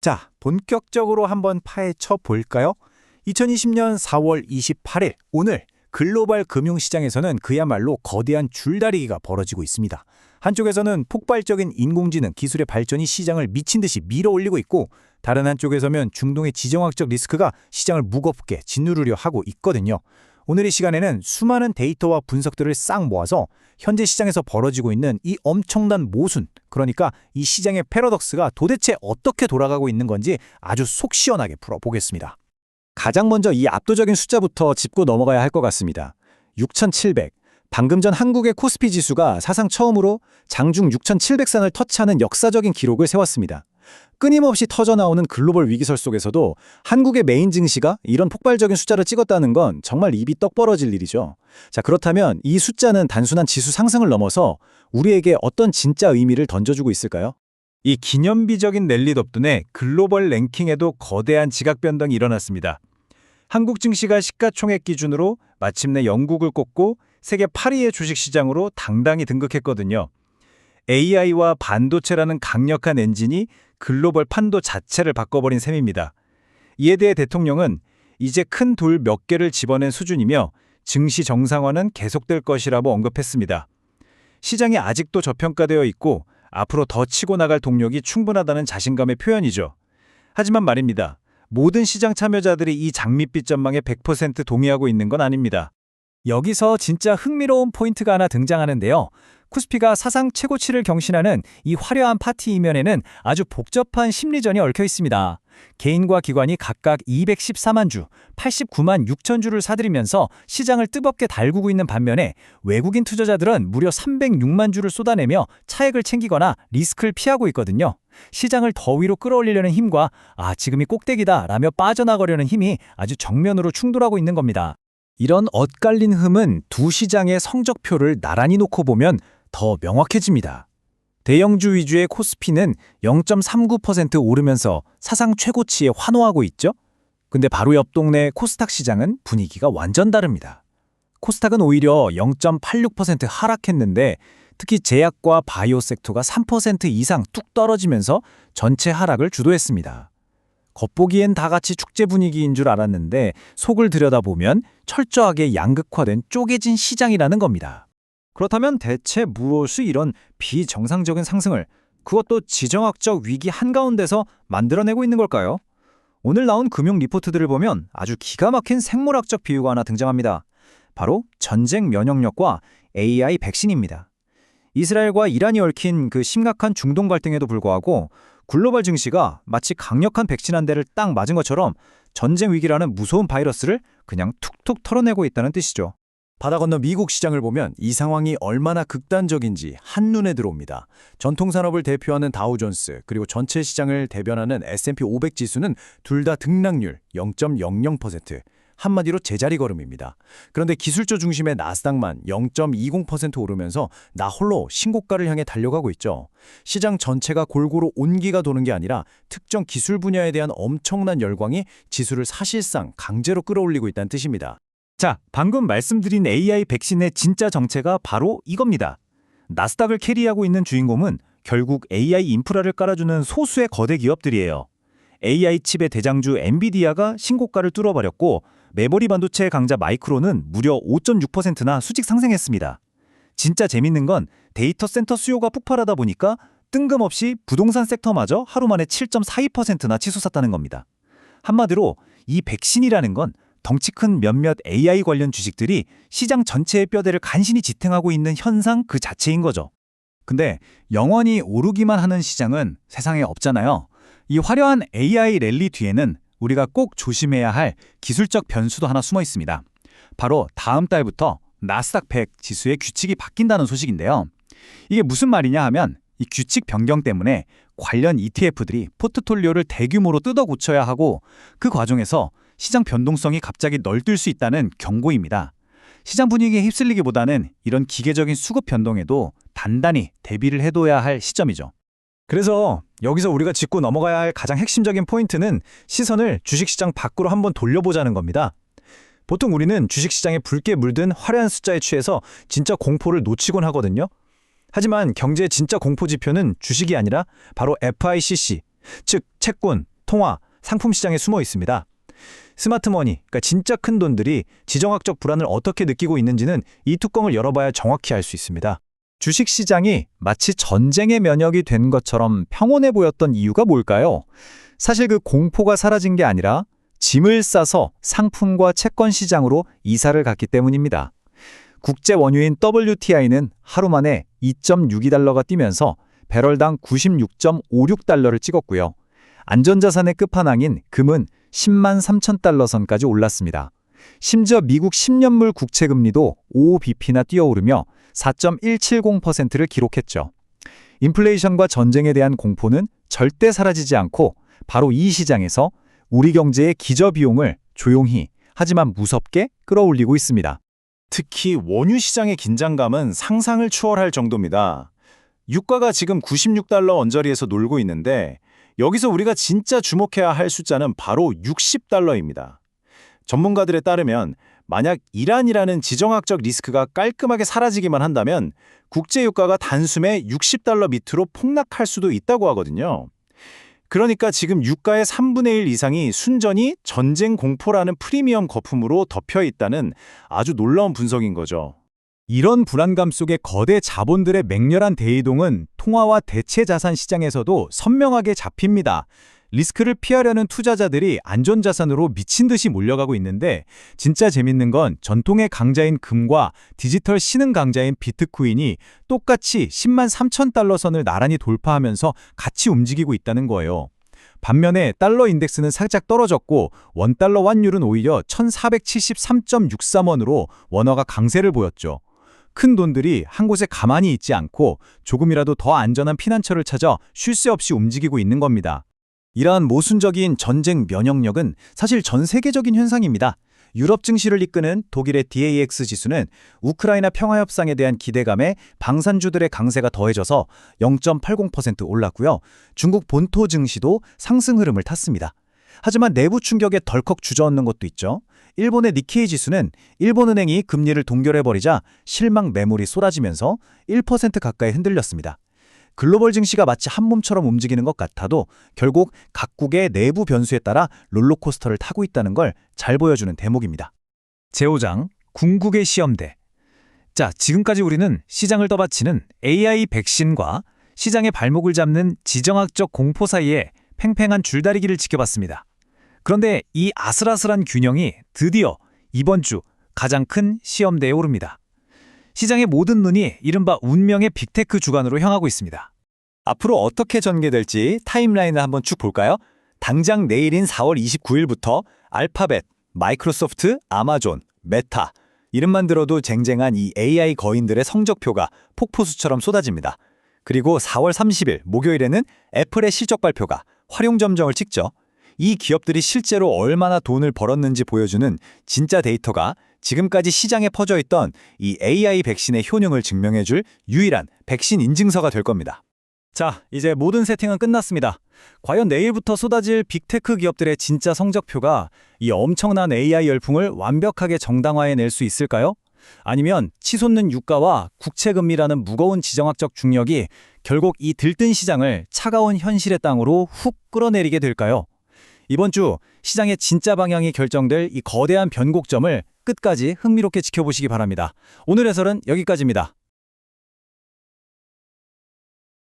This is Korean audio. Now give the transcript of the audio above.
자, 본격적으로 한번 파헤쳐 볼까요? 2020년 4월 28일 오늘 글로벌 금융시장에서는 그야말로 거대한 줄다리기가 벌어지고 있습니다. 한쪽에서는 폭발적인 인공지능 기술의 발전이 시장을 미친 듯이 밀어올리고 있고, 다른 한쪽에서는 중동의 지정학적 리스크가 시장을 무겁게 짓누르려 하고 있거든요. 오늘 이 시간에는 수많은 데이터와 분석들을 싹 모아서 현재 시장에서 벌어지고 있는 이 엄청난 모순, 그러니까 이 시장의 패러독스가 도대체 어떻게 돌아가고 있는 건지 아주 속 시원하게 풀어보겠습니다. 가장 먼저 이 압도적인 숫자부터 짚고 넘어가야 할 것 같습니다. 6,700. 방금 전 한국의 코스피 지수가 사상 처음으로 장중 6,700선을 터치하는 역사적인 기록을 세웠습니다. 끊임없이 터져나오는 글로벌 위기설 속에서도 한국의 메인 증시가 이런 폭발적인 숫자를 찍었다는 건 정말 입이 떡 벌어질 일이죠. 자, 그렇다면 이 숫자는 단순한 지수 상승을 넘어서 우리에게 어떤 진짜 의미를 던져주고 있을까요? 이 기념비적인 랠리 덕분에 글로벌 랭킹에도 거대한 지각 변동이 일어났습니다. 한국 증시가 시가총액 기준으로 마침내 영국을 꺾고 세계 8위의 주식시장으로 당당히 등극했거든요. AI와 반도체라는 강력한 엔진이 글로벌 판도 자체를 바꿔버린 셈입니다. 이에 대해 대통령은 이제 큰 돌 몇 개를 집어낸 수준이며 증시 정상화는 계속될 것이라고 언급했습니다. 시장이 아직도 저평가되어 있고 앞으로 더 치고 나갈 동력이 충분하다는 자신감의 표현이죠. 하지만 말입니다. 모든 시장 참여자들이 이 장밋빛 전망에 100% 동의하고 있는 건 아닙니다. 여기서 진짜 흥미로운 포인트가 하나 등장하는데요. 코스피가 사상 최고치를 경신하는 이 화려한 파티 이면에는 아주 복잡한 심리전이 얽혀 있습니다. 개인과 기관이 각각 214만 주, 89만 6천 주를 사들이면서 시장을 뜨겁게 달구고 있는 반면에 외국인 투자자들은 무려 306만 주를 쏟아내며 차익을 챙기거나 리스크를 피하고 있거든요. 시장을 더 위로 끌어올리려는 힘과 지금이 꼭대기다 라며 빠져나가려는 힘이 아주 정면으로 충돌하고 있는 겁니다. 이런 엇갈린 흠은 두 시장의 성적표를 나란히 놓고 보면 더 명확해집니다. 대형주 위주의 코스피는 0.39% 오르면서 사상 최고치에 환호하고 있죠? 근데 바로 옆 동네 코스닥 시장은 분위기가 완전 다릅니다. 코스닥은 오히려 0.86% 하락했는데 특히 제약과 바이오 섹터가 3% 이상 뚝 떨어지면서 전체 하락을 주도했습니다. 겉보기엔 다 같이 축제 분위기인 줄 알았는데 속을 들여다보면 철저하게 양극화된 쪼개진 시장이라는 겁니다. 그렇다면 대체 무엇이 이런 비정상적인 상승을, 그것도 지정학적 위기 한가운데서 만들어내고 있는 걸까요? 오늘 나온 금융 리포트들을 보면 아주 기가 막힌 생물학적 비유가 하나 등장합니다. 바로 전쟁 면역력과 AI 백신입니다. 이스라엘과 이란이 얽힌 그 심각한 중동 갈등에도 불구하고 글로벌 증시가 마치 강력한 백신 한 대를 딱 맞은 것처럼 전쟁 위기라는 무서운 바이러스를 그냥 툭툭 털어내고 있다는 뜻이죠. 바다 건너 미국 시장을 보면 이 상황이 얼마나 극단적인지 한눈에 들어옵니다. 전통산업을 대표하는 다우존스 그리고 전체 시장을 대변하는 S&P 500 지수는 둘 다 등락률 0.00%, 한마디로 제자리 걸음입니다. 그런데 기술주 중심의 나스닥만 0.20% 오르면서 나 홀로 신고가를 향해 달려가고 있죠. 시장 전체가 골고루 온기가 도는 게 아니라 특정 기술 분야에 대한 엄청난 열광이 지수를 사실상 강제로 끌어올리고 있다는 뜻입니다. 자, 방금 말씀드린 AI 백신의 진짜 정체가 바로 이겁니다. 나스닥을 캐리하고 있는 주인공은 결국 AI 인프라를 깔아주는 소수의 거대 기업들이에요. AI 칩의 대장주 엔비디아가 신고가를 뚫어버렸고 메모리 반도체 강자 마이크론은 무려 5.6%나 수직 상승했습니다. 진짜 재밌는 건 데이터 센터 수요가 폭발하다 보니까 뜬금없이 부동산 섹터마저 하루 만에 7.42%나 치솟았다는 겁니다. 한마디로 이 백신이라는 건 덩치 큰 몇몇 AI 관련 주식들이 시장 전체의 뼈대를 간신히 지탱하고 있는 현상 그 자체인 거죠. 근데 영원히 오르기만 하는 시장은 세상에 없잖아요. 이 화려한 AI 랠리 뒤에는 우리가 꼭 조심해야 할 기술적 변수도 하나 숨어 있습니다. 바로 다음 달부터 나스닥 100 지수의 규칙이 바뀐다는 소식인데요. 이게 무슨 말이냐 하면 이 규칙 변경 때문에 관련 ETF들이 포트폴리오를 대규모로 뜯어 고쳐야 하고 그 과정에서 시장 변동성이 갑자기 널뛸 수 있다는 경고입니다. 시장 분위기에 휩쓸리기보다는 이런 기계적인 수급 변동에도 단단히 대비를 해둬야 할 시점이죠. 그래서 여기서 우리가 짚고 넘어가야 할 가장 핵심적인 포인트는 시선을 주식시장 밖으로 한번 돌려보자는 겁니다. 보통 우리는 주식시장에 붉게 물든 화려한 숫자에 취해서 진짜 공포를 놓치곤 하거든요. 하지만 경제의 진짜 공포 지표는 주식이 아니라 바로 FICC, 즉 채권, 통화, 상품 시장에 숨어 있습니다. 스마트머니, 그러니까 진짜 큰 돈들이 지정학적 불안을 어떻게 느끼고 있는지는 이 뚜껑을 열어봐야 정확히 알 수 있습니다. 주식시장이 마치 전쟁의 면역이 된 것처럼 평온해 보였던 이유가 뭘까요? 사실 그 공포가 사라진 게 아니라 짐을 싸서 상품과 채권 시장으로 이사를 갔기 때문입니다. 국제 원유인 WTI는 하루 만에 2.62달러가 뛰면서 배럴당 96.56달러를 찍었고요. 안전자산의 끝판왕인 금은 10만 3천 달러 선까지 올랐습니다. 심지어 미국 10년물 국채금리도 5bp나 뛰어오르며 4.170%를 기록했죠. 인플레이션과 전쟁에 대한 공포는 절대 사라지지 않고 바로 이 시장에서 우리 경제의 기저비용을 조용히 하지만 무섭게 끌어올리고 있습니다. 특히 원유 시장의 긴장감은 상상을 초월할 정도입니다. 유가가 지금 96달러 언저리에서 놀고 있는데 여기서 우리가 진짜 주목해야 할 숫자는 바로 60달러입니다. 전문가들에 따르면 만약 이란이라는 지정학적 리스크가 깔끔하게 사라지기만 한다면 국제유가가 단숨에 60달러 밑으로 폭락할 수도 있다고 하거든요. 그러니까 지금 유가의 3분의 1 이상이 순전히 전쟁 공포라는 프리미엄 거품으로 덮여 있다는 아주 놀라운 분석인 거죠. 이런 불안감 속에 거대 자본들의 맹렬한 대이동은 통화와 대체 자산 시장에서도 선명하게 잡힙니다. 리스크를 피하려는 투자자들이 안전자산으로 미친 듯이 몰려가고 있는데 진짜 재밌는 건 전통의 강자인 금과 디지털 신흥 강자인 비트코인이 똑같이 10만 3천 달러 선을 나란히 돌파하면서 같이 움직이고 있다는 거예요. 반면에 달러 인덱스는 살짝 떨어졌고 원달러 환율은 오히려 1473.63원으로 원화가 강세를 보였죠. 큰 돈들이 한 곳에 가만히 있지 않고 조금이라도 더 안전한 피난처를 찾아 쉴 새 없이 움직이고 있는 겁니다. 이러한 모순적인 전쟁 면역력은 사실 전 세계적인 현상입니다. 유럽 증시를 이끄는 독일의 DAX 지수는 우크라이나 평화협상에 대한 기대감에 방산주들의 강세가 더해져서 0.80% 올랐고요. 중국 본토 증시도 상승 흐름을 탔습니다. 하지만 내부 충격에 덜컥 주저앉는 것도 있죠. 일본의 니케이 지수는 일본은행이 금리를 동결해버리자 실망 매물이 쏟아지면서 1% 가까이 흔들렸습니다. 글로벌 증시가 마치 한 몸처럼 움직이는 것 같아도 결국 각국의 내부 변수에 따라 롤러코스터를 타고 있다는 걸 잘 보여주는 대목입니다. 제5장, 궁극의 시험대. 자, 지금까지 우리는 시장을 떠받치는 AI 백신과 시장의 발목을 잡는 지정학적 공포 사이에 팽팽한 줄다리기를 지켜봤습니다. 그런데 이 아슬아슬한 균형이 드디어 이번 주 가장 큰 시험대에 오릅니다. 시장의 모든 눈이 이른바 운명의 빅테크 주간으로 향하고 있습니다. 앞으로 어떻게 전개될지 타임라인을 한번 쭉 볼까요? 당장 내일인 4월 29일부터 알파벳, 마이크로소프트, 아마존, 메타, 이름만 들어도 쟁쟁한 이 AI 거인들의 성적표가 폭포수처럼 쏟아집니다. 그리고 4월 30일 목요일에는 애플의 실적 발표가 활용점정을 찍죠. 이 기업들이 실제로 얼마나 돈을 벌었는지 보여주는 진짜 데이터가 지금까지 시장에 퍼져 있던 이 AI 백신의 효능을 증명해줄 유일한 백신 인증서가 될 겁니다. 자, 이제 모든 세팅은 끝났습니다. 과연 내일부터 쏟아질 빅테크 기업들의 진짜 성적표가 이 엄청난 AI 열풍을 완벽하게 정당화해낼 수 있을까요? 아니면 치솟는 유가와 국채금리라는 무거운 지정학적 중력이 결국 이 들뜬 시장을 차가운 현실의 땅으로 훅 끌어내리게 될까요? 이번 주 시장의 진짜 방향이 결정될 이 거대한 변곡점을 끝까지 흥미롭게 지켜보시기 바랍니다. 오늘 해설은 여기까지입니다.